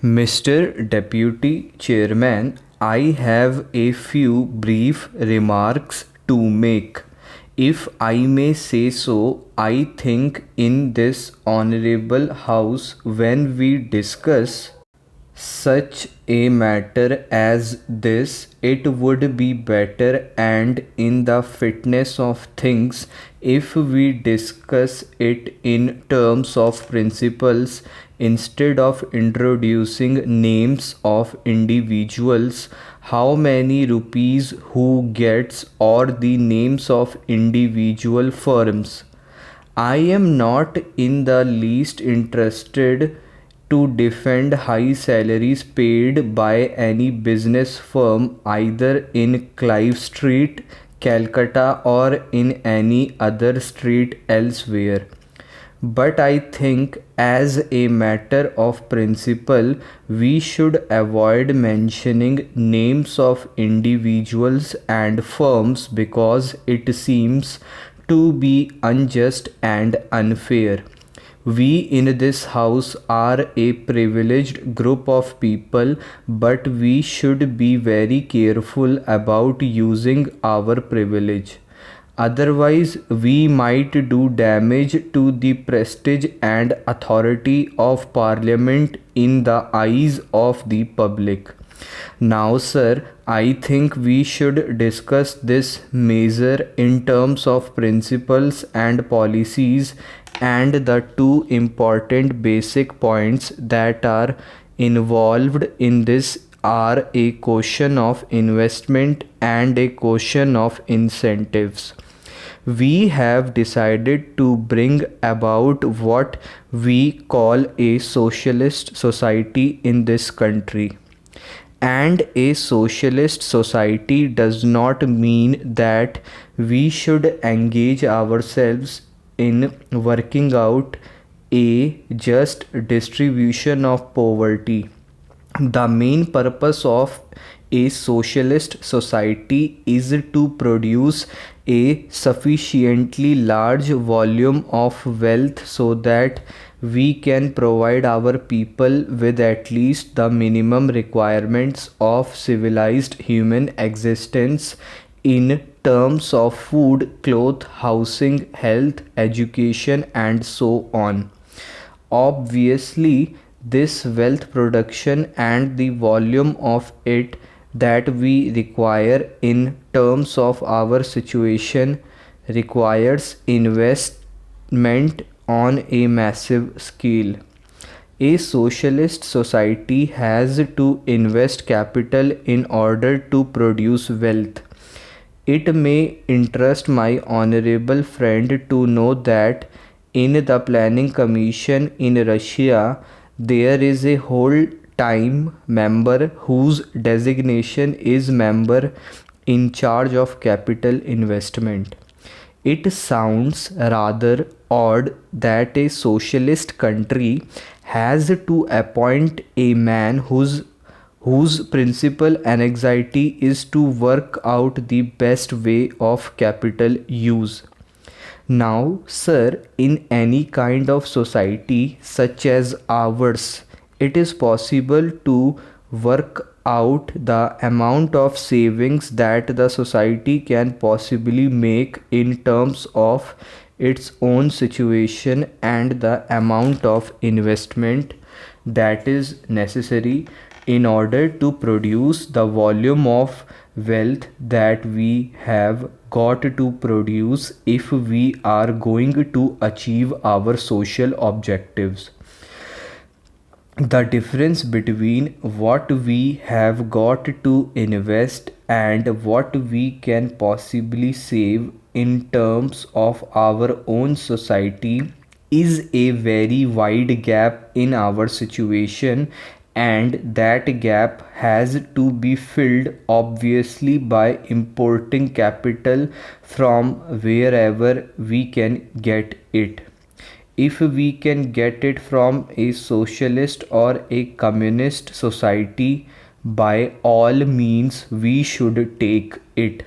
Mr. Deputy Chairman, I have a few brief remarks to make. If I may say so, I think in this honorable House, when we discuss such a matter as this, it would be better and in the fitness of things if we discuss it in terms of principles instead of introducing names of individuals, how many rupees, who gets, or the names of individual firms. I am not in the least interested to defend high salaries paid by any business firm either in Clive Street, Calcutta, or in any other street elsewhere. But I think, as a matter of principle, we should avoid mentioning names of individuals and firms because it seems to be unjust and unfair. We in this house are a privileged group of people, but we should be very careful about using our privilege. Otherwise, we might do damage to the prestige and authority of Parliament in the eyes of the public. Now, sir, I think we should discuss this measure in terms of principles and policies, and the two important basic points that are involved in this are a question of investment and a question of incentives. We have decided to bring about what we call a socialist society in this country. And a socialist society does not mean that we should engage ourselves in working out a just distribution of poverty. The main purpose of a socialist society is to produce a sufficiently large volume of wealth so that we can provide our people with at least the minimum requirements of civilized human existence in terms of food, cloth, housing, health, education, and so on. Obviously, this wealth production and the volume of it that we require in terms of our situation requires investment on a massive scale. A socialist society has to invest capital in order to produce wealth. It may interest my honorable friend to know that in the Planning Commission in Russia, there is a whole time member whose designation is member in charge of capital investment. It sounds rather odd that a socialist country has to appoint a man whose principal anxiety is to work out the best way of capital use. Now, sir, in any kind of society such as ours, it is possible to work out the amount of savings that the society can possibly make in terms of its own situation and the amount of investment that is necessary in order to produce the volume of wealth that we have got to produce if we are going to achieve our social objectives. The difference between what we have got to invest and what we can possibly save in terms of our own society is a very wide gap in our situation, and that gap has to be filled obviously by importing capital from wherever we can get it. If we can get it from a socialist or a communist society, by all means we should take it.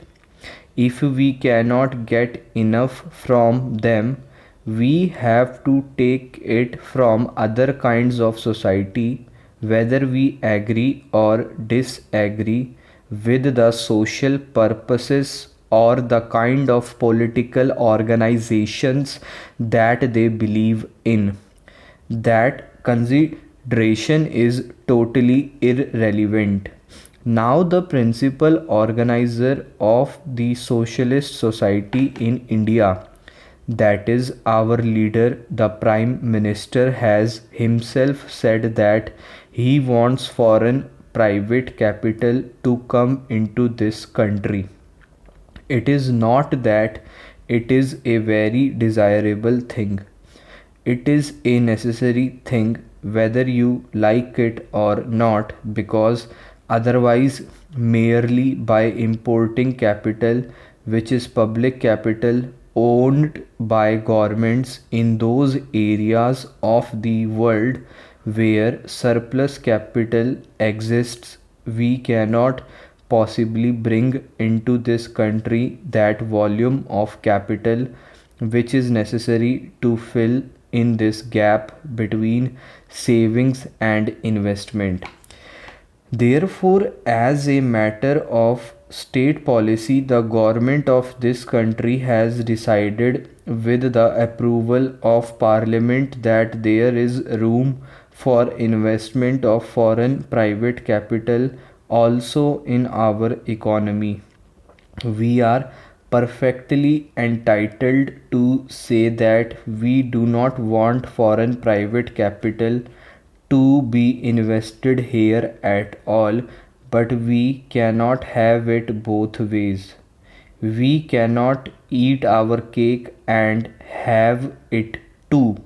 If we cannot get enough from them, we have to take it from other kinds of society whether we agree or disagree with the social purposes or the kind of political organizations that they believe in. That consideration is totally irrelevant. Now, the principal organizer of the Socialist Society in India, that is our leader, the Prime Minister, has himself said that he wants foreign private capital to come into this country. It is not that it is a very desirable thing. It is a necessary thing whether you like it or not, because otherwise, merely by importing capital, which is public capital owned by governments in those areas of the world where surplus capital exists, we cannot possibly bring into this country that volume of capital which is necessary to fill in this gap between savings and investment. Therefore, as a matter of state policy, the government of this country has decided, with the approval of Parliament, that there is room for investment of foreign private capital also in our economy. We are perfectly entitled to say that we do not want foreign private capital to be invested here at all, but we cannot have it both ways. We cannot eat our cake and have it too.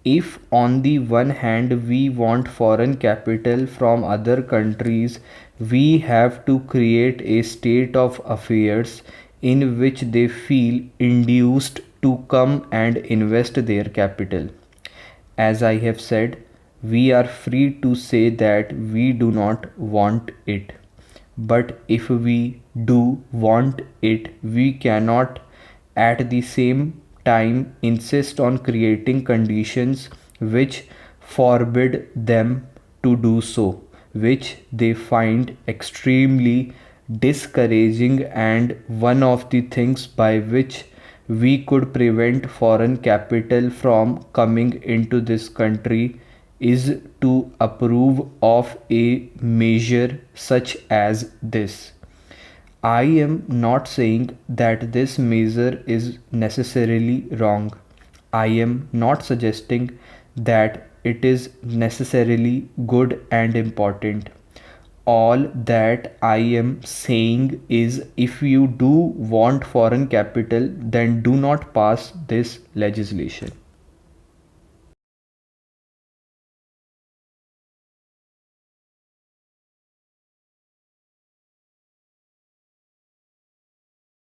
If on the one hand we want foreign capital from other countries, we have to create a state of affairs in which they feel induced to come and invest their capital. As I have said, we are free to say that we do not want it. But if we do want it, we cannot at the same time insist on creating conditions which forbid them to do so, which they find extremely discouraging. And one of the things by which we could prevent foreign capital from coming into this country is to approve of a measure such as this. I am not saying that this measure is necessarily wrong. I am not suggesting that it is necessarily good and important. All that I am saying is, if you do want foreign capital, then do not pass this legislation.